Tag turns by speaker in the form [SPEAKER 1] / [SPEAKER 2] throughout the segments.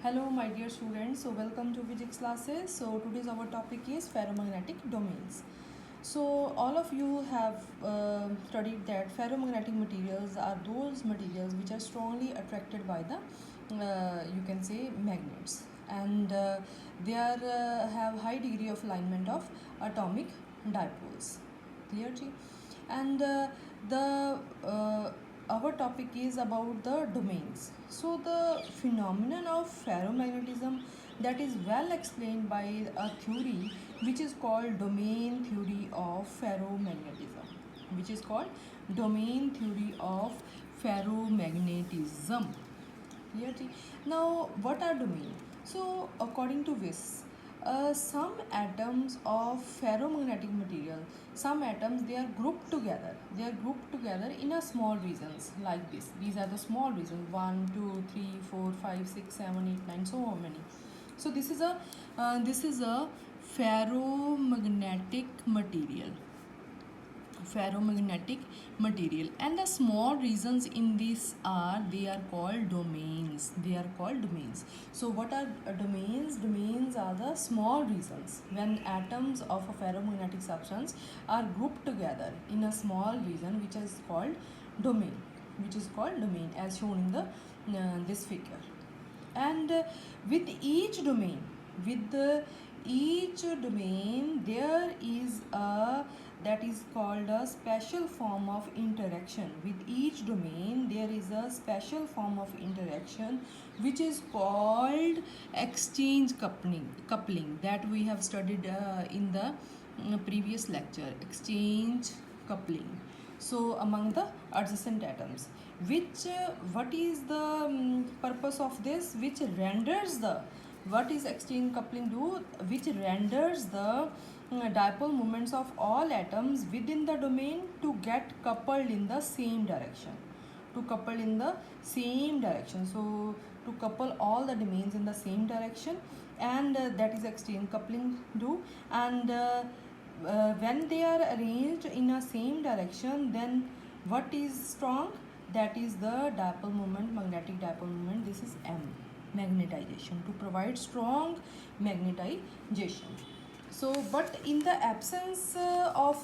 [SPEAKER 1] Hello my dear students, so welcome to physics classes. So today's our topic is ferromagnetic domains. So all of you have studied that ferromagnetic materials are those materials which are strongly attracted by the you can say magnets, and they are have high degree of alignment of atomic dipoles. Clear ji? And the our topic is about the domains. So the phenomenon of ferromagnetism that is well explained by a theory which is called domain theory of ferromagnetism, which is called domain theory of ferromagnetism. Clear? Now, what are domain? So, according to this, some atoms of ferromagnetic material, some atoms, they are grouped together. They are grouped together in a small regions like this. These are the small regions: 1, 2, 3, 4, 5, 6, 7, 8, 9, so many. So this is a ferromagnetic material, and the small regions in this are, they are called domains. So what are domains are the small regions when atoms of a ferromagnetic substance are grouped together in a small region, which is called domain, as shown in the this figure. And with each domain there is a, that is called a special form of interaction. With each domain there is a special form of interaction which is called exchange coupling that we have studied in the previous lecture. Exchange coupling, so among the adjacent atoms, which what is the purpose of this, which renders the, what is exchange coupling do, which renders the dipole moments of all atoms within the domain to get coupled in the same direction, so to couple all the domains in the same direction, and that is exchange coupling do. And when they are arranged in a same direction, then what is strong, that is the dipole moment, magnetic dipole moment. This is M, magnetization, to provide strong magnetization. So but in the absence of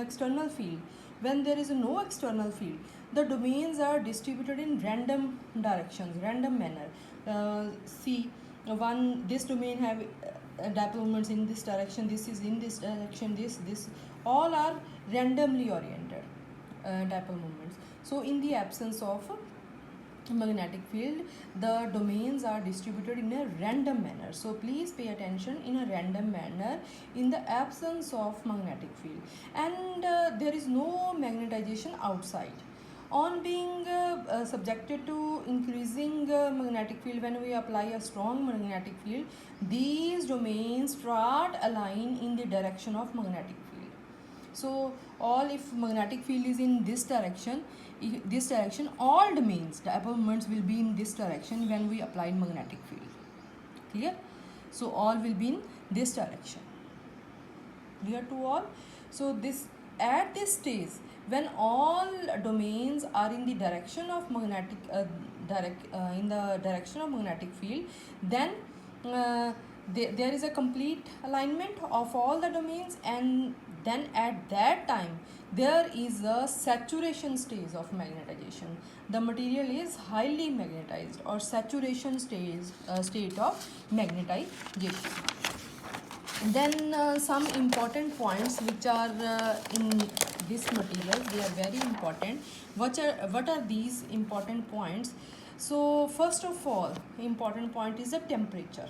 [SPEAKER 1] external field, when there is no external field, the domains are distributed in random directions, random manner. See, this domain have dipole moments in this direction, this is in this direction, this all are randomly oriented dipole moments. So in the absence of magnetic field, the domains are distributed in a random manner. So please pay attention, in a random manner in the absence of magnetic field, and there is no magnetization outside. On being subjected to increasing magnetic field, when we apply a strong magnetic field, these domains start align in the direction of magnetic field. So all, if magnetic field is in this direction, all domains, dipole moments will be in this direction when we apply magnetic field. Clear? So all will be in this direction. Clear to all? So this, at this stage, when all domains are in the direction of magnetic in the direction of magnetic field, then there is a complete alignment of all the domains, and then at that time there is a saturation stage of magnetization. The material is highly magnetized, or saturation state of magnetization. Then some important points which are in this material, they are very important. What are these important points? So first of all, important point is the temperature.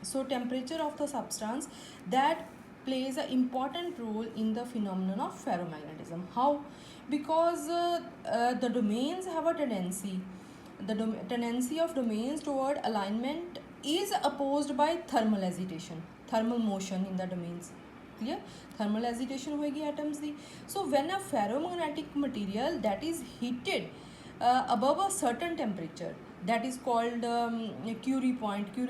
[SPEAKER 1] So temperature of the substance, that plays an important role in the phenomenon of ferromagnetism. How? Because the domains have a tendency, tendency of domains toward alignment is opposed by thermal agitation, thermal motion in the domains. Clear? Thermal agitation होगी atoms the. So when a ferromagnetic material that is heated above a certain temperature, that is called Curie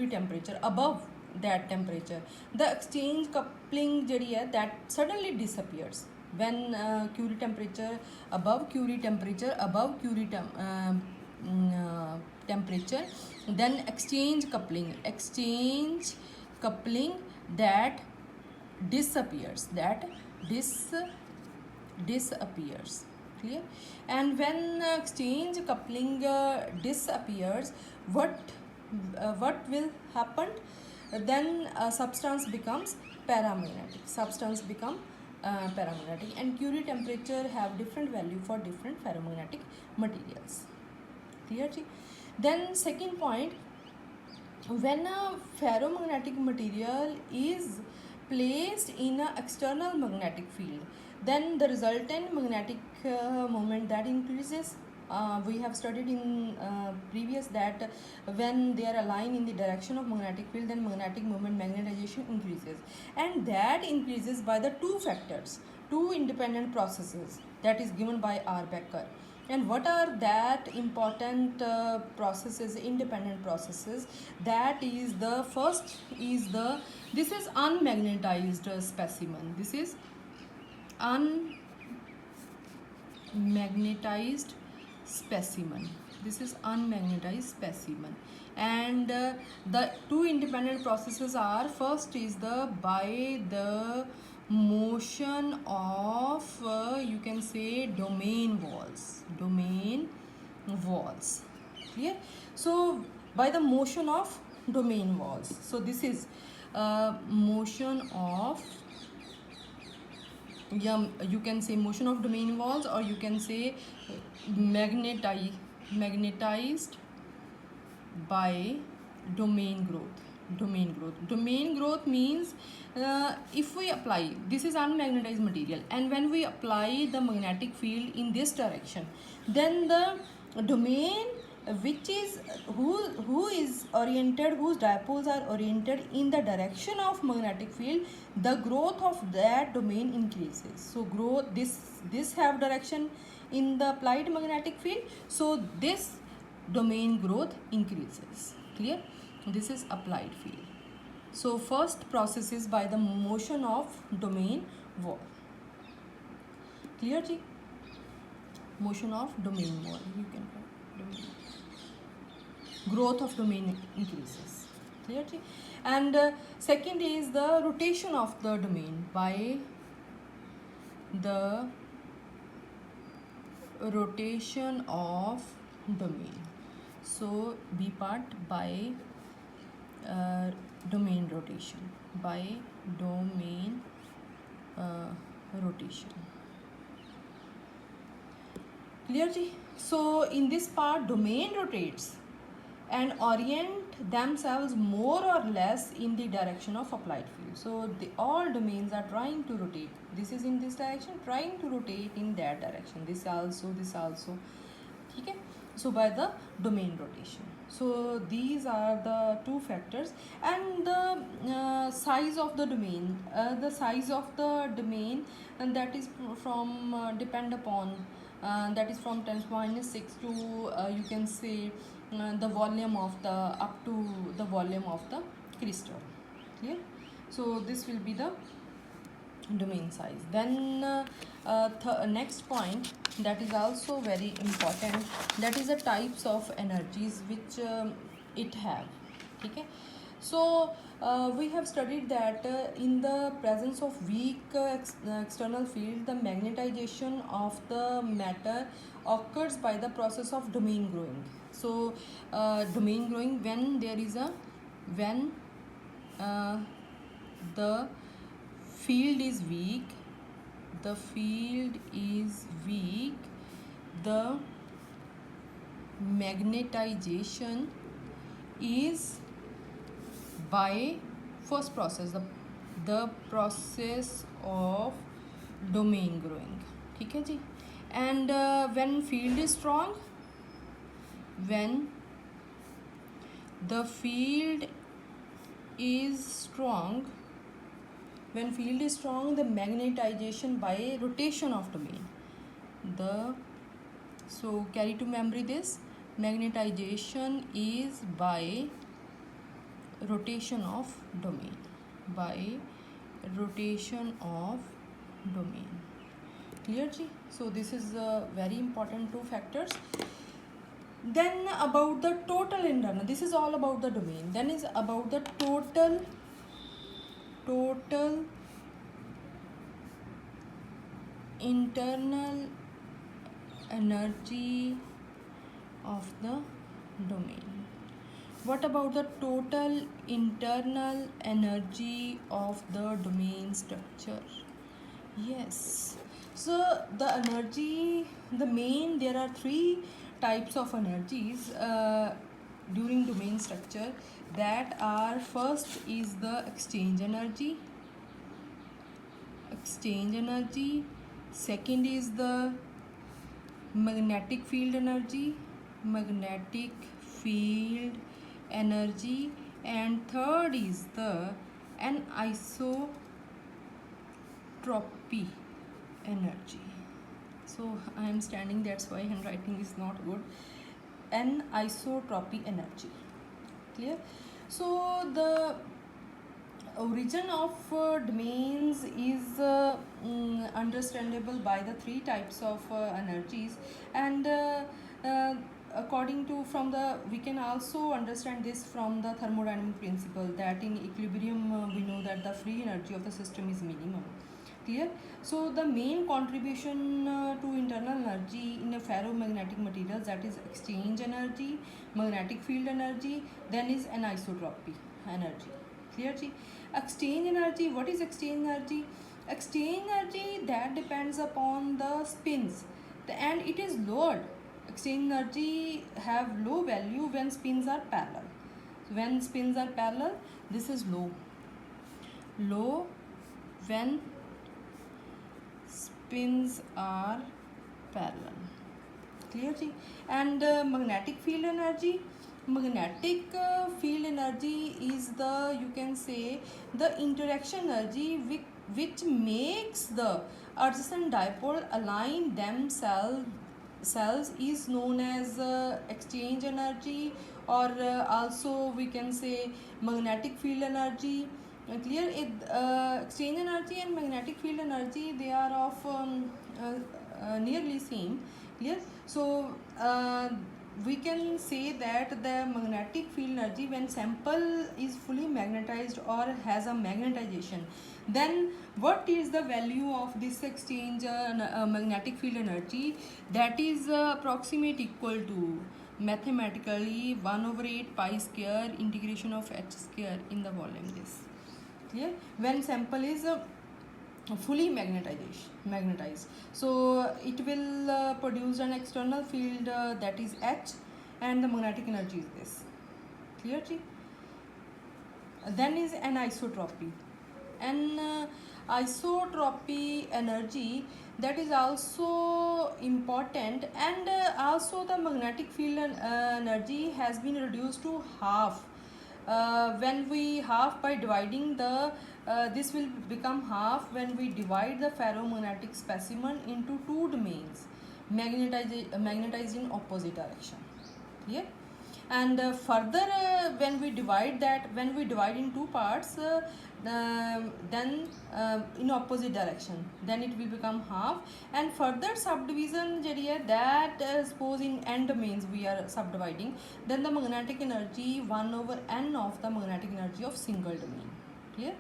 [SPEAKER 1] temperature, above that temperature, the exchange coupling ਜਿਹੜੀ है, that suddenly disappears. When temperature. Then exchange coupling that disappears, clear. And when exchange coupling disappears, what will happen? Then substance becomes paramagnetic, and Curie temperature have different value for different ferromagnetic materials, clear ji. Then second point, when a ferromagnetic material is placed in an external magnetic field, then the resultant magnetic moment that increases. We have studied in previous that when they are aligned in the direction of magnetic field, then magnetic moment, magnetization increases, and that increases by the two independent processes that is given by R. Becker. And what are that important processes, independent processes? That is, the first is this is unmagnetized specimen. This is unmagnetized specimen. And the two independent processes are, first is by the motion of you can say domain walls, clear. So by the motion of domain walls, so this is motion of, you can say motion of domain walls, or you can say magnetized by domain growth. Domain growth means if we apply, this is unmagnetized material, and when we apply the magnetic field in this direction, then the domain which is whose dipoles are oriented in the direction of magnetic field, the growth of that domain increases. So this have direction in the applied magnetic field, so this domain growth increases, clear. This is applied field. So first process is by the motion of domain wall, clear ji. Motion of domain wall, you can call domain. Growth of domain increases, clear ji. And second is the rotation of the domain by the rotation of domain. So B part by domain rotation, clear ji. So in this part, domain rotates and orient themselves more or less in the direction of applied field. So all domains are trying to rotate. This is in this direction, trying to rotate in that direction. This also. Okay. So by the domain rotation. So these are the two factors. And the size of the domain. And that is from depend upon that is from 10⁻⁶ to you can say the volume of the up to the volume of the crystal, clear. So this will be the domain size. Then next point that is also very important, that is the types of energies which it have, okay. So we have studied that in the presence of weak external field, the magnetization of the matter occurs by the process of domain growing. So domain growing, when the field is weak, the magnetization is by first process, the process of domain growing, ठीक है जी. And when field is strong, when the field is strong, the magnetization by rotation of domain, so carry to memory this, magnetization is by rotation of domain, clear ji. So this is very important two factors. Then about the total internal, this is all about the domain. Then is about the total internal energy of the domain. What about the total internal energy of the domain structure? Yes. So the energy, there are three types of energies during domain structure, that are, first is the exchange energy. Second is the magnetic field energy. And third is the anisotropy energy. So I am standing, that's why handwriting is not good. Anisotropy energy. Clear? So the origin of domains is understandable by the three types of energies, and uh, according to from the, we can also understand this from the thermodynamic principle, that in equilibrium we know that the free energy of the system is minimum. Clear? So the main contribution to internal energy in a ferromagnetic materials, that is exchange energy, magnetic field energy, then is anisotropy energy. Clear ji? Exchange energy, what is exchange energy? Exchange energy, that depends upon the spins, and it is lowered. Exchange energy have low value when spins are parallel. When spins are parallel, this is low when spins are parallel. Clear ji? And magnetic field energy is the, you can say, the interaction energy which makes the adjacent dipole align themselves is known as exchange energy, or also we can say magnetic field energy. Clear? Exchange energy and magnetic field energy, they are of nearly same. Clear? So we can say that the magnetic field energy, when sample is fully magnetized or has a magnetization, then what is the value of this exchange magnetic field energy? That is approximate equal to mathematically 1/8 pi square integration of h square in the volume this. Clear? When sample is fully magnetized, so it will produce an external field that is h, and the magnetic energy is this. Clear ji? Then is anisotropy. And isotropy energy, that is also important, and also the magnetic field energy has been reduced to half. When we half by dividing the this will become half when we divide the ferromagnetic specimen into two domains, magnetized in opposite direction. Clear? And further when we divide in two parts, then in opposite direction, then it will become half. And further subdivision that suppose in n domains we are subdividing, then the magnetic energy 1/n of the magnetic energy of single domain. Clear?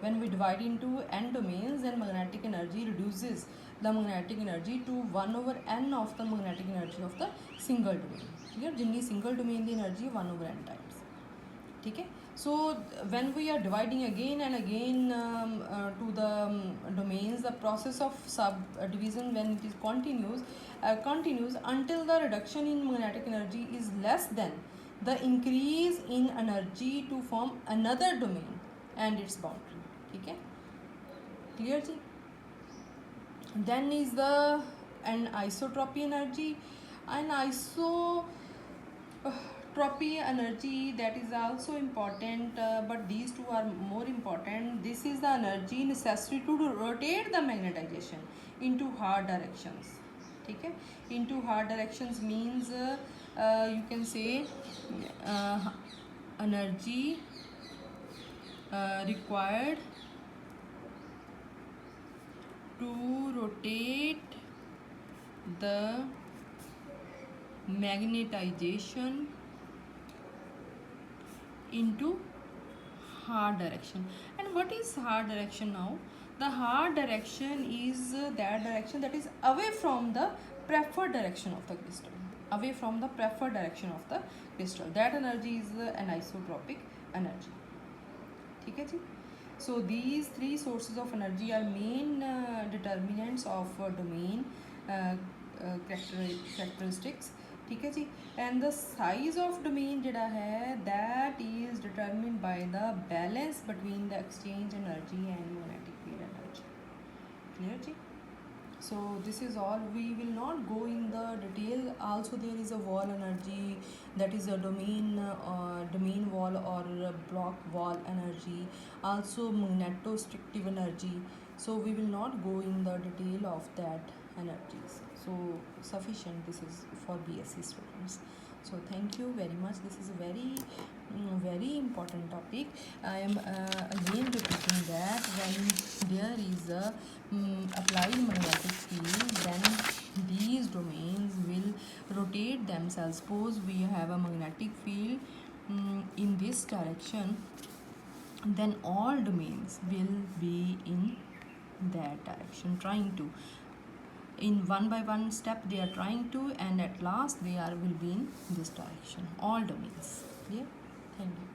[SPEAKER 1] When we divide into n domains, then magnetic energy reduces the magnetic energy to 1/n of the magnetic energy of the single domain. Clear? जितनी single domain की energy 1/n times. ठीक है? So when we are dividing again and again to the domains, the process of subdivision, when it is continues until the reduction in magnetic energy is less than the increase in energy to form another domain and its boundary. ठीक है? Clear ji? Then is the anisotropy energy. Anisotropy energy, that is also important, but these two are more important. This is the energy necessary to rotate the magnetization into hard directions. ठीक है? Into hard directions means you can say energy required to rotate the magnetization into hard direction. And what is hard direction now? The hard direction is that direction that is away from the preferred direction of the crystal, away from the preferred direction of the crystal. That energy is anisotropic energy. ठीक है जी. So these three sources of energy are main determinants of domain characteristics. ठीक है जी. And the size of domain ਜਿਹੜਾ ਹੈ that is determined by the balance between the exchange energy and magnetic field energy. Clear ji. So this is all. We will not go in the detail. Also there is a wall energy, that is a domain wall or block wall energy, also magnetostrictive energy. So we will not go in the detail of that energies. So sufficient this is for BSc students. So thank you very much. This is a very important topic. I am again repeating that when there is a applied magnetic field, then these domains will rotate themselves. Suppose we have a magnetic field in this direction, then all domains will be in that direction, trying to, in one by one step they are trying to, and at last they will be in this direction, all domains. Clear? Thank you.